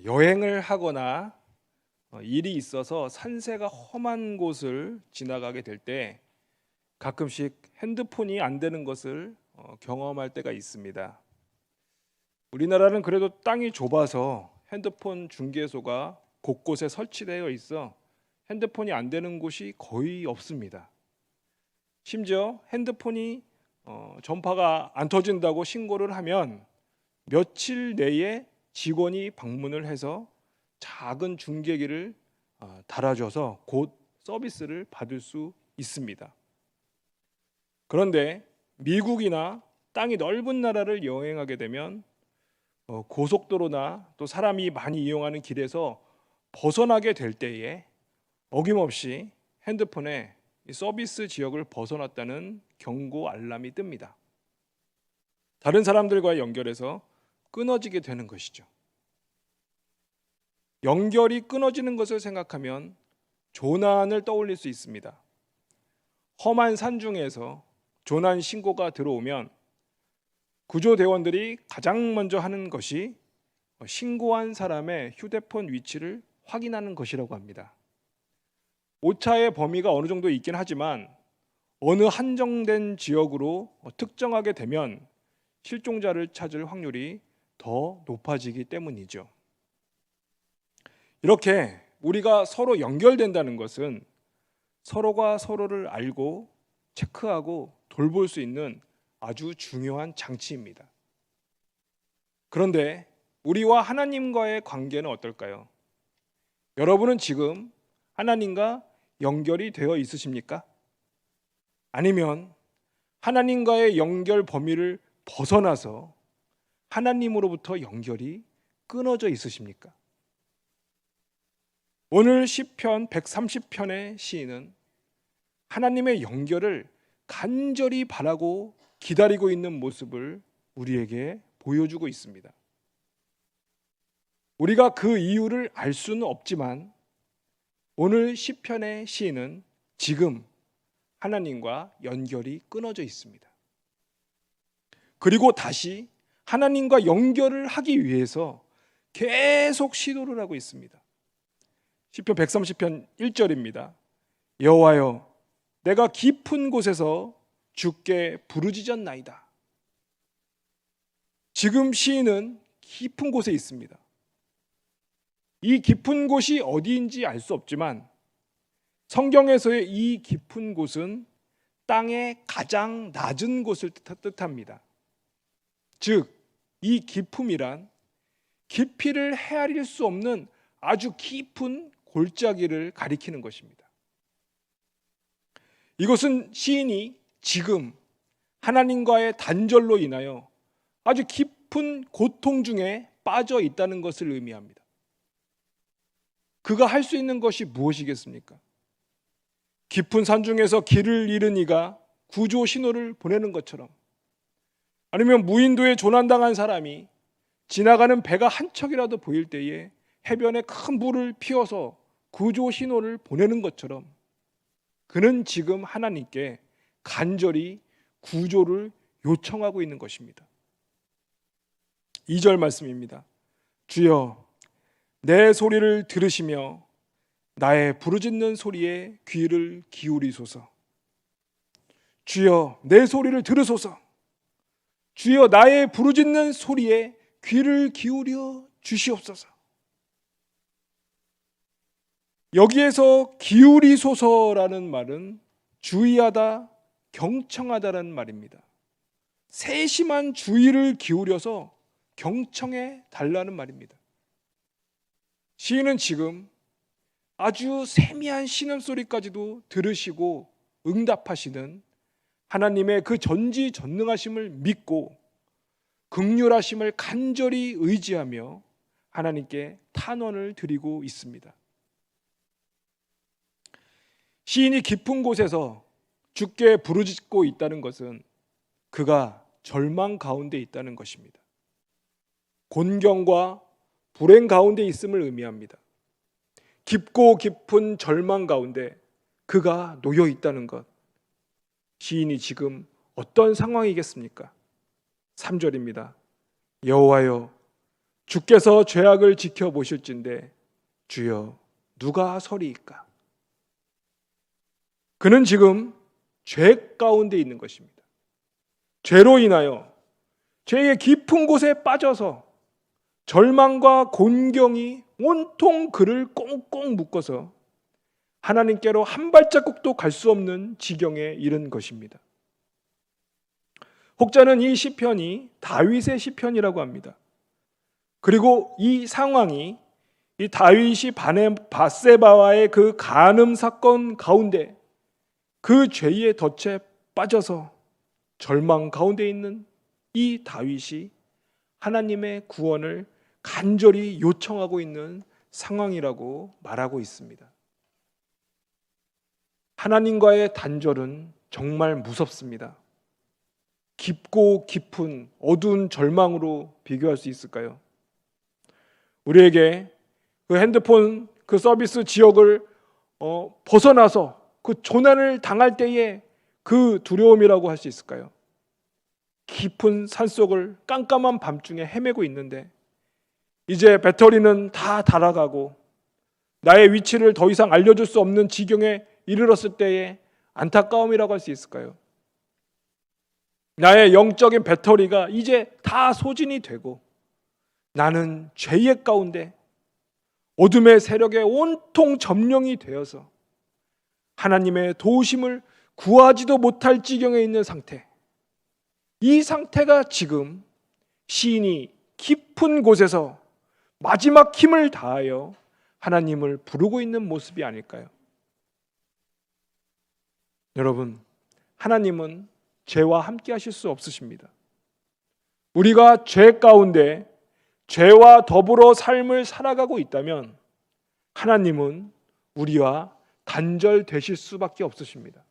여행을 하거나 일이 있어서 산세가 험한 곳을 지나가게 될 때 가끔씩 핸드폰이 안 되는 것을 경험할 때가 있습니다. 우리나라는 그래도 땅이 좁아서 핸드폰 중개소가 곳곳에 설치되어 있어 핸드폰이 안 되는 곳이 거의 없습니다. 심지어 핸드폰이 전파가 안 터진다고 신고를 하면 며칠 내에 직원이 방문을 해서 작은 중계기를 달아줘서 곧 서비스를 받을 수 있습니다. 그런데 미국이나 땅이 넓은 나라를 여행하게 되면 고속도로나 또 사람이 많이 이용하는 길에서 벗어나게 될 때에 어김없이 핸드폰에 서비스 지역을 벗어났다는 경고 알람이 뜹니다. 다른 사람들과 연결해서 끊어지게 되는 것이죠. 연결이 끊어지는 것을 생각하면 조난을 떠올릴 수 있습니다. 험한 산 중에서 조난 신고가 들어오면 구조대원들이 가장 먼저 하는 것이 신고한 사람의 휴대폰 위치를 확인하는 것이라고 합니다. 오차의 범위가 어느 정도 있긴 하지만 어느 한정된 지역으로 특정하게 되면 실종자를 찾을 확률이 더 높아지기 때문이죠. 이렇게 우리가 서로 연결된다는 것은 서로가 서로를 알고 체크하고 돌볼 수 있는 아주 중요한 장치입니다. 그런데 우리와 하나님과의 관계는 어떨까요? 여러분은 지금 하나님과 연결이 되어 있으십니까? 아니면 하나님과의 연결 범위를 벗어나서 하나님으로부터 연결이 끊어져 있으십니까? 오늘 시편 130편의 시인은 하나님의 연결을 간절히 바라고 기다리고 있는 모습을 우리에게 보여주고 있습니다. 우리가 그 이유를 알 수는 없지만 오늘 시편의 시인은 지금 하나님과 연결이 끊어져 있습니다. 그리고 다시 하나님과 연결을 하기 위해서 계속 시도를 하고 있습니다. 시편 130편 1절입니다. 여호와여, 내가 깊은 곳에서 주께 부르짖었나이다. 지금 시인은 깊은 곳에 있습니다. 이 깊은 곳이 어디인지 알 수 없지만 성경에서의 이 깊은 곳은 땅의 가장 낮은 곳을 뜻합니다. 즉, 이 깊음이란 깊이를 헤아릴 수 없는 아주 깊은 골짜기를 가리키는 것입니다. 이것은 시인이 지금 하나님과의 단절로 인하여 아주 깊은 고통 중에 빠져 있다는 것을 의미합니다. 그가 할 수 있는 것이 무엇이겠습니까? 깊은 산 중에서 길을 잃은 이가 구조 신호를 보내는 것처럼, 아니면 무인도에 조난당한 사람이 지나가는 배가 한 척이라도 보일 때에 해변에 큰 불을 피워서 구조 신호를 보내는 것처럼 그는 지금 하나님께 간절히 구조를 요청하고 있는 것입니다. 2절 말씀입니다. 주여, 내 소리를 들으시며 나의 부르짖는 소리에 귀를 기울이소서. 주여, 내 소리를 들으소서. 주여, 나의 부르짖는 소리에 귀를 기울여 주시옵소서. 여기에서 기울이소서라는 말은 주의하다, 경청하다라는 말입니다. 세심한 주의를 기울여서 경청해 달라는 말입니다. 시인은 지금 아주 세미한 신음소리까지도 들으시고 응답하시는 하나님의 그 전지전능하심을 믿고 긍휼하심을 간절히 의지하며 하나님께 탄원을 드리고 있습니다. 시인이 깊은 곳에서 주께 부르짖고 있다는 것은 그가 절망 가운데 있다는 것입니다. 곤경과 불행 가운데 있음을 의미합니다. 깊고 깊은 절망 가운데 그가 놓여 있다는 것. 시인이 지금 어떤 상황이겠습니까? 3절입니다. 여호와여, 주께서 죄악을 지켜보실진데 주여 누가 서리이까? 그는 지금 죄 가운데 있는 것입니다. 죄로 인하여 죄의 깊은 곳에 빠져서 절망과 곤경이 온통 그를 꽁꽁 묶어서 하나님께로 한 발자국도 갈 수 없는 지경에 이른 것입니다. 혹자는 이 시편이 다윗의 시편이라고 합니다. 그리고 이 상황이 이 다윗이 밧세바와의 그 간음 사건 가운데 그 죄의 덫에 빠져서 절망 가운데 있는 이 다윗이 하나님의 구원을 간절히 요청하고 있는 상황이라고 말하고 있습니다. 하나님과의 단절은 정말 무섭습니다. 깊고 깊은 어두운 절망으로 비교할 수 있을까요? 우리에게 그 핸드폰 그 서비스 지역을 벗어나서 그 조난을 당할 때의 그 두려움이라고 할 수 있을까요? 깊은 산속을 깜깜한 밤중에 헤매고 있는데 이제 배터리는 다 닳아가고 나의 위치를 더 이상 알려줄 수 없는 지경에 이르렀을 때의 안타까움이라고 할 수 있을까요? 나의 영적인 배터리가 이제 다 소진이 되고 나는 죄의 가운데 어둠의 세력에 온통 점령이 되어서 하나님의 도우심을 구하지도 못할 지경에 있는 상태, 이 상태가 지금 시인이 깊은 곳에서 마지막 힘을 다하여 하나님을 부르고 있는 모습이 아닐까요? 여러분, 하나님은 죄와 함께 하실 수 없으십니다. 우리가 죄 가운데 죄와 더불어 삶을 살아가고 있다면 하나님은 우리와 단절되실 수밖에 없으십니다.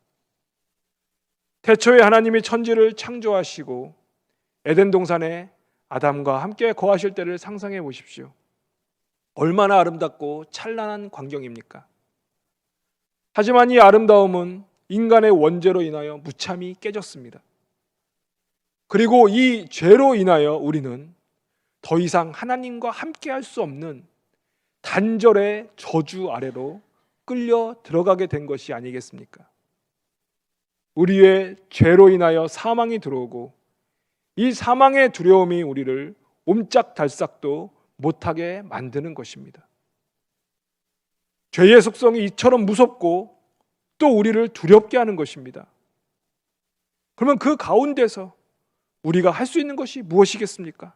태초에 하나님이 천지를 창조하시고 에덴 동산에 아담과 함께 거하실 때를 상상해 보십시오. 얼마나 아름답고 찬란한 광경입니까? 하지만 이 아름다움은 인간의 원죄로 인하여 무참히 깨졌습니다. 그리고 이 죄로 인하여 우리는 더 이상 하나님과 함께 할 수 없는 단절의 저주 아래로 끌려 들어가게 된 것이 아니겠습니까? 우리의 죄로 인하여 사망이 들어오고 이 사망의 두려움이 우리를 옴짝달싹도 못하게 만드는 것입니다. 죄의 속성이 이처럼 무섭고 또 우리를 두렵게 하는 것입니다. 그러면 그 가운데서 우리가 할 수 있는 것이 무엇이겠습니까?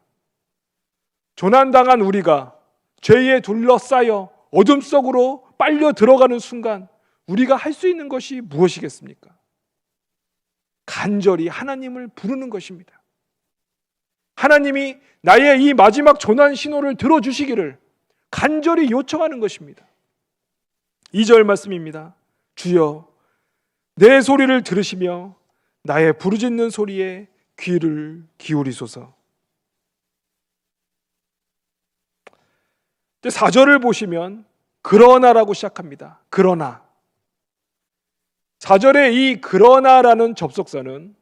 조난당한 우리가 죄에 둘러싸여 어둠 속으로 빨려 들어가는 순간 우리가 할 수 있는 것이 무엇이겠습니까? 간절히 하나님을 부르는 것입니다. 하나님이 나의 이 마지막 조난 신호를 들어주시기를 간절히 요청하는 것입니다. 2절 말씀입니다. 주여 내 소리를 들으시며 나의 부르짖는 소리에 귀를 기울이소서. 4절을 보시면 그러나라고 시작합니다. 그러나 4절의 이 그러나라는 접속사는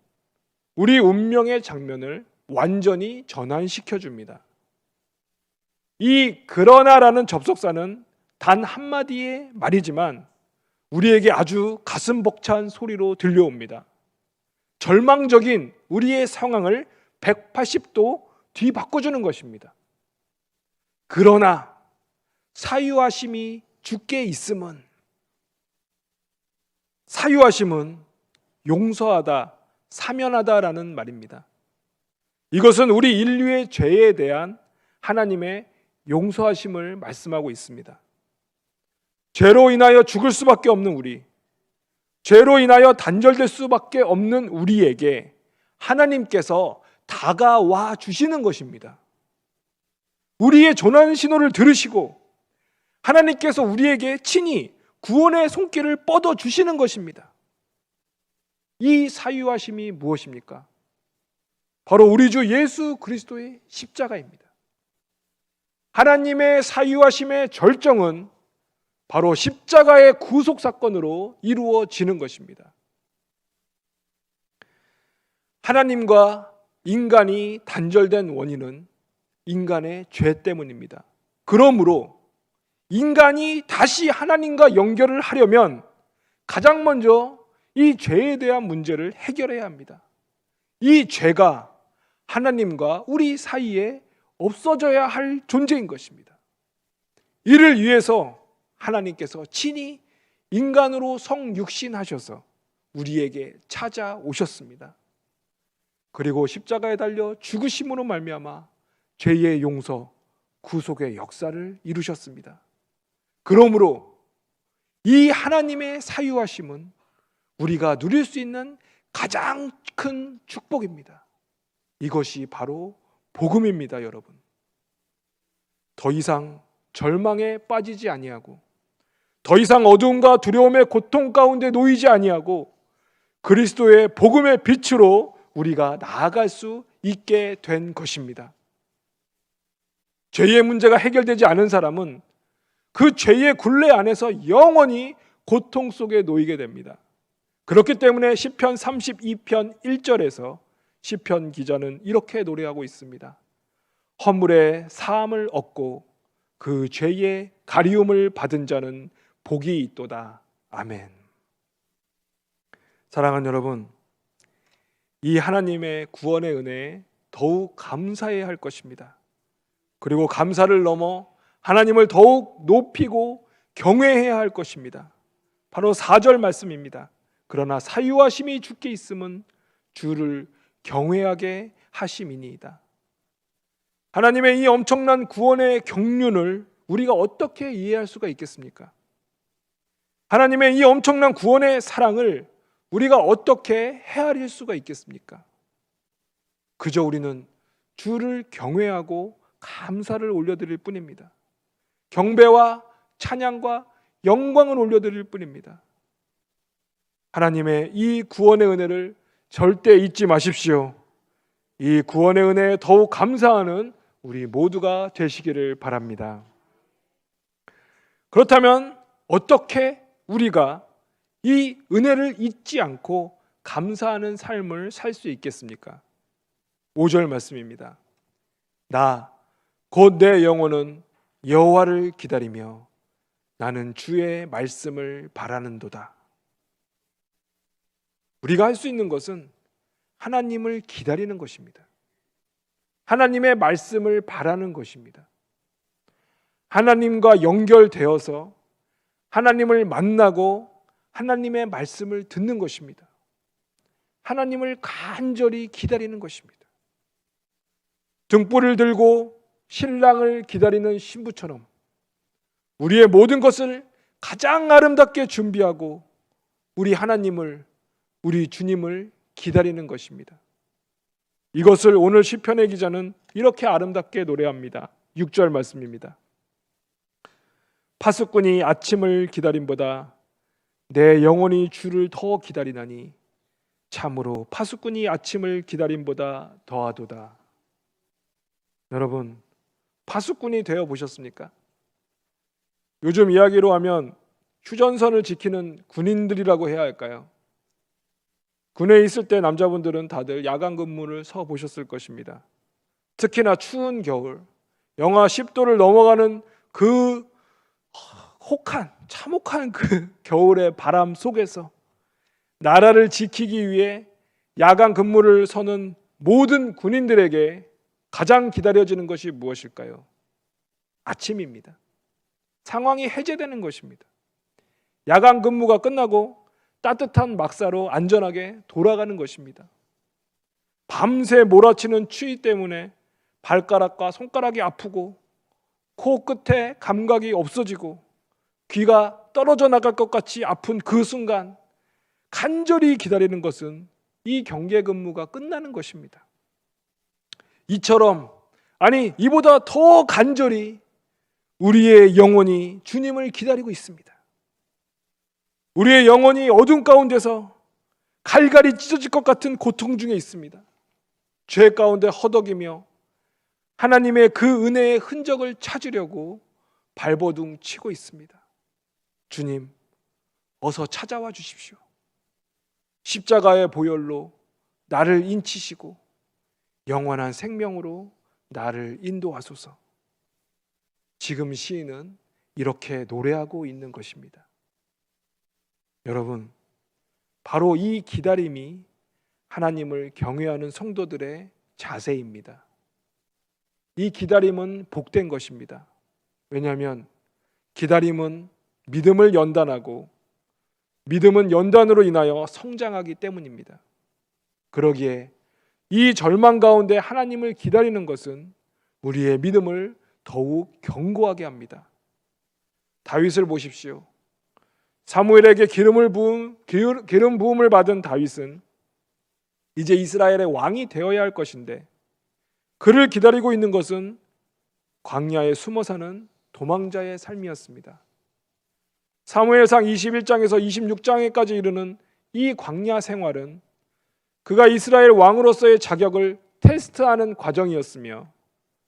우리 운명의 장면을 완전히 전환시켜 줍니다. 이 그러나라는 접속사는 단 한마디의 말이지만 우리에게 아주 가슴 벅찬 소리로 들려옵니다. 절망적인 우리의 상황을 180도 뒤바꿔주는 것입니다. 그러나 사유하심이 주께 있음은, 사유하심은 용서하다, 사면하다라는 말입니다. 이것은 우리 인류의 죄에 대한 하나님의 용서하심을 말씀하고 있습니다. 죄로 인하여 죽을 수밖에 없는 우리, 죄로 인하여 단절될 수밖에 없는 우리에게 하나님께서 다가와 주시는 것입니다. 우리의 조난 신호를 들으시고 하나님께서 우리에게 친히 구원의 손길을 뻗어 주시는 것입니다. 이 사유하심이 무엇입니까? 바로 우리 주 예수 그리스도의 십자가입니다. 하나님의 사유하심의 절정은 바로 십자가의 구속 사건으로 이루어지는 것입니다. 하나님과 인간이 단절된 원인은 인간의 죄 때문입니다. 그러므로 인간이 다시 하나님과 연결을 하려면 가장 먼저 이 죄에 대한 문제를 해결해야 합니다. 이 죄가 하나님과 우리 사이에 없어져야 할 존재인 것입니다. 이를 위해서 하나님께서 친히 인간으로 성육신하셔서 우리에게 찾아오셨습니다. 그리고 십자가에 달려 죽으심으로 말미암아 죄의 용서, 구속의 역사를 이루셨습니다. 그러므로 이 하나님의 사유하심은 우리가 누릴 수 있는 가장 큰 축복입니다. 이것이 바로 복음입니다, 여러분. 더 이상 절망에 빠지지 아니하고, 더 이상 어두움과 두려움의 고통 가운데 놓이지 아니하고, 그리스도의 복음의 빛으로 우리가 나아갈 수 있게 된 것입니다. 죄의 문제가 해결되지 않은 사람은 그 죄의 굴레 안에서 영원히 고통 속에 놓이게 됩니다. 그렇기 때문에 시편 32편 1절에서 시편 기자는 이렇게 노래하고 있습니다. 허물의 사함을 얻고 그 죄의 가리움을 받은 자는 복이 있도다. 아멘. 사랑하는 여러분, 이 하나님의 구원의 은혜에 더욱 감사해야 할 것입니다. 그리고 감사를 넘어 하나님을 더욱 높이고 경외해야 할 것입니다. 바로 4절 말씀입니다. 그러나 사유하심이 주께 있음은 주를 경외하게 하심이니이다. 하나님의 이 엄청난 구원의 경륜을 우리가 어떻게 이해할 수가 있겠습니까? 하나님의 이 엄청난 구원의 사랑을 우리가 어떻게 헤아릴 수가 있겠습니까? 그저 우리는 주를 경외하고 감사를 올려드릴 뿐입니다. 경배와 찬양과 영광을 올려드릴 뿐입니다. 하나님의 이 구원의 은혜를 절대 잊지 마십시오. 이 구원의 은혜에 더욱 감사하는 우리 모두가 되시기를 바랍니다. 그렇다면 어떻게 우리가 이 은혜를 잊지 않고 감사하는 삶을 살 수 있겠습니까? 5절 말씀입니다. 나 곧 내 영혼은 여호와를 기다리며 나는 주의 말씀을 바라는도다. 우리가 할 수 있는 것은 하나님을 기다리는 것입니다. 하나님의 말씀을 바라는 것입니다. 하나님과 연결되어서 하나님을 만나고 하나님의 말씀을 듣는 것입니다. 하나님을 간절히 기다리는 것입니다. 등불을 들고 신랑을 기다리는 신부처럼 우리의 모든 것을 가장 아름답게 준비하고 우리 하나님을, 우리 주님을 기다리는 것입니다. 이것을 오늘 시편의 기자는 이렇게 아름답게 노래합니다. 6절 말씀입니다. 파수꾼이 아침을 기다림보다 내 영혼이 주를 더 기다리나니 참으로 파수꾼이 아침을 기다림보다 더하도다. 여러분, 파수꾼이 되어 보셨습니까? 요즘 이야기로 하면 휴전선을 지키는 군인들이라고 해야 할까요? 군에 있을 때 남자분들은 다들 야간 근무를 서 보셨을 것입니다. 특히나 추운 겨울, 영하 10도를 넘어가는 그 참혹한 그 겨울의 바람 속에서 나라를 지키기 위해 야간 근무를 서는 모든 군인들에게 가장 기다려지는 것이 무엇일까요? 아침입니다. 상황이 해제되는 것입니다. 야간 근무가 끝나고 따뜻한 막사로 안전하게 돌아가는 것입니다. 밤새 몰아치는 추위 때문에 발가락과 손가락이 아프고 코끝에 감각이 없어지고 귀가 떨어져 나갈 것 같이 아픈 그 순간 간절히 기다리는 것은 이 경계 근무가 끝나는 것입니다. 이처럼, 아니 이보다 더 간절히 우리의 영혼이 주님을 기다리고 있습니다. 우리의 영혼이 어둠 가운데서 갈갈이 찢어질 것 같은 고통 중에 있습니다. 죄 가운데 허덕이며 하나님의 그 은혜의 흔적을 찾으려고 발버둥 치고 있습니다. 주님, 어서 찾아와 주십시오. 십자가의 보혈로 나를 인치시고 영원한 생명으로 나를 인도하소서. 지금 시인은 이렇게 노래하고 있는 것입니다. 여러분, 바로 이 기다림이 하나님을 경외하는 성도들의 자세입니다. 이 기다림은 복된 것입니다. 왜냐하면 기다림은 믿음을 연단하고 믿음은 연단으로 인하여 성장하기 때문입니다. 그러기에 이 절망 가운데 하나님을 기다리는 것은 우리의 믿음을 더욱 견고하게 합니다. 다윗을 보십시오. 사무엘에게 기름 부음을 받은 다윗은 이제 이스라엘의 왕이 되어야 할 것인데 그를 기다리고 있는 것은 광야에 숨어 사는 도망자의 삶이었습니다. 사무엘상 21장에서 26장에까지 이르는 이 광야 생활은 그가 이스라엘 왕으로서의 자격을 테스트하는 과정이었으며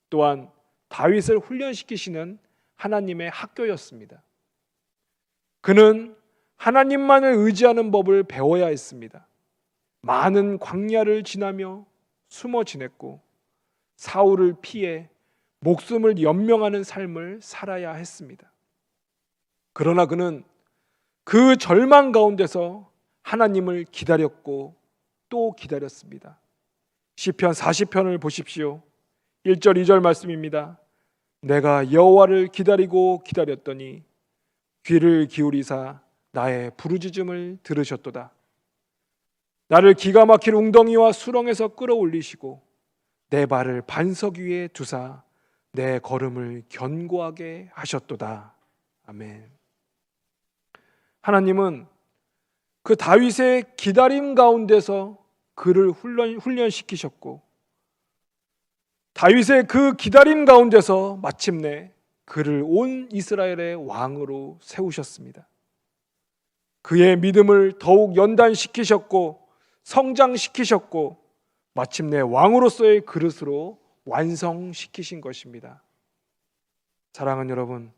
또한 다윗을 훈련시키시는 하나님의 학교였습니다. 그는 하나님만을 의지하는 법을 배워야 했습니다. 많은 광야를 지나며 숨어 지냈고 사울을 피해 목숨을 연명하는 삶을 살아야 했습니다. 그러나 그는 그 절망 가운데서 하나님을 기다렸고 또 기다렸습니다. 시편 40편을 보십시오. 1절 2절 말씀입니다. 내가 여호와를 기다리고 기다렸더니 귀를 기울이사 나의 부르짖음을 들으셨도다. 나를 기가 막힐 웅덩이와 수렁에서 끌어올리시고 내 발을 반석 위에 두사 내 걸음을 견고하게 하셨도다. 아멘. 하나님은 그 다윗의 기다림 가운데서 그를 훈련시키셨고 다윗의 그 기다림 가운데서 마침내 그를 온 이스라엘의 왕으로 세우셨습니다. 그의 믿음을 더욱 연단시키셨고 성장시키셨고 마침내 왕으로서의 그릇으로 완성시키신 것입니다. 사랑하는 여러분,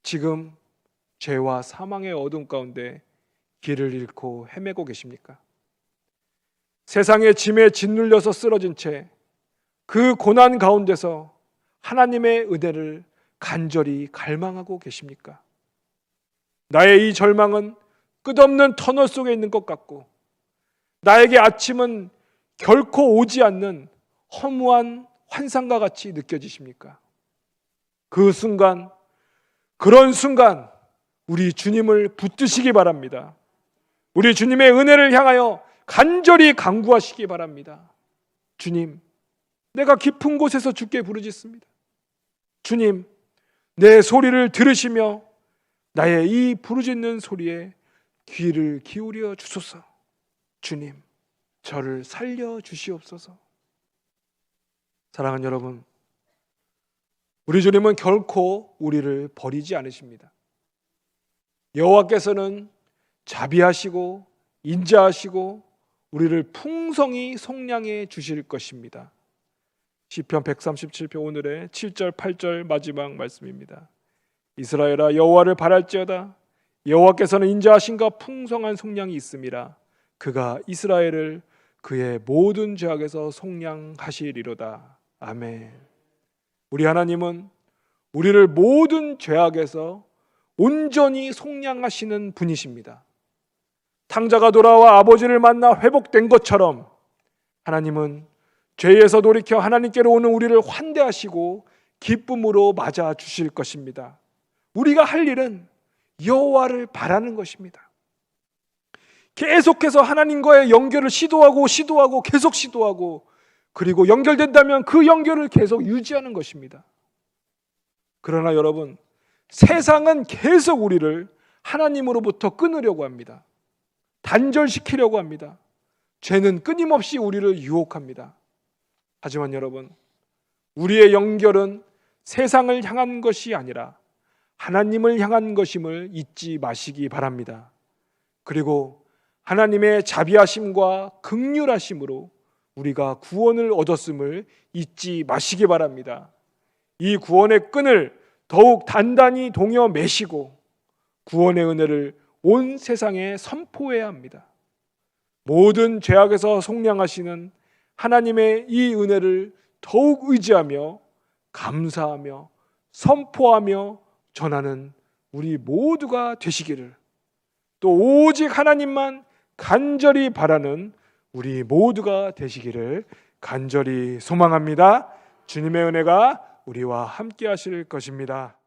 지금 죄와 사망의 어둠 가운데 길을 잃고 헤매고 계십니까? 세상의 짐에 짓눌려서 쓰러진 채 그 고난 가운데서 하나님의 은혜를 간절히 갈망하고 계십니까? 나의 이 절망은 끝없는 터널 속에 있는 것 같고 나에게 아침은 결코 오지 않는 허무한 환상과 같이 느껴지십니까? 그 순간, 그런 순간 우리 주님을 붙드시기 바랍니다. 우리 주님의 은혜를 향하여 간절히 간구하시기 바랍니다. 주님, 내가 깊은 곳에서 주께 부르짖습니다. 주님, 내 소리를 들으시며 나의 이 부르짖는 소리에 귀를 기울여 주소서. 주님, 저를 살려 주시옵소서. 사랑하는 여러분, 우리 주님은 결코 우리를 버리지 않으십니다. 여호와께서는 자비하시고 인자하시고 우리를 풍성히 속량해 주실 것입니다. 시편 137편 오늘의 7절 8절 마지막 말씀입니다. 이스라엘아 여호와를 바랄지어다. 여호와께서는 인자하심과 풍성한 속량이 있음이라. 그가 이스라엘을 그의 모든 죄악에서 속량하시리로다. 아멘. 우리 하나님은 우리를 모든 죄악에서 온전히 속량하시는 분이십니다. 탕자가 돌아와 아버지를 만나 회복된 것처럼 하나님은 죄에서 돌이켜 하나님께로 오는 우리를 환대하시고 기쁨으로 맞아 주실 것입니다. 우리가 할 일은 여호와를 바라는 것입니다. 계속해서 하나님과의 연결을 시도하고 계속 시도하고 그리고 연결된다면 그 연결을 계속 유지하는 것입니다. 그러나 여러분, 세상은 계속 우리를 하나님으로부터 끊으려고 합니다. 단절시키려고 합니다. 죄는 끊임없이 우리를 유혹합니다. 하지만 여러분, 우리의 연결은 세상을 향한 것이 아니라 하나님을 향한 것임을 잊지 마시기 바랍니다. 그리고 하나님의 자비하심과 긍휼하심으로 우리가 구원을 얻었음을 잊지 마시기 바랍니다. 이 구원의 끈을 더욱 단단히 동여 매시고 구원의 은혜를 온 세상에 선포해야 합니다. 모든 죄악에서 속량하시는 하나님의 이 은혜를 더욱 의지하며 감사하며 선포하며 전하는 우리 모두가 되시기를, 또 오직 하나님만 간절히 바라는 우리 모두가 되시기를 간절히 소망합니다. 주님의 은혜가 우리와 함께 하실 것입니다.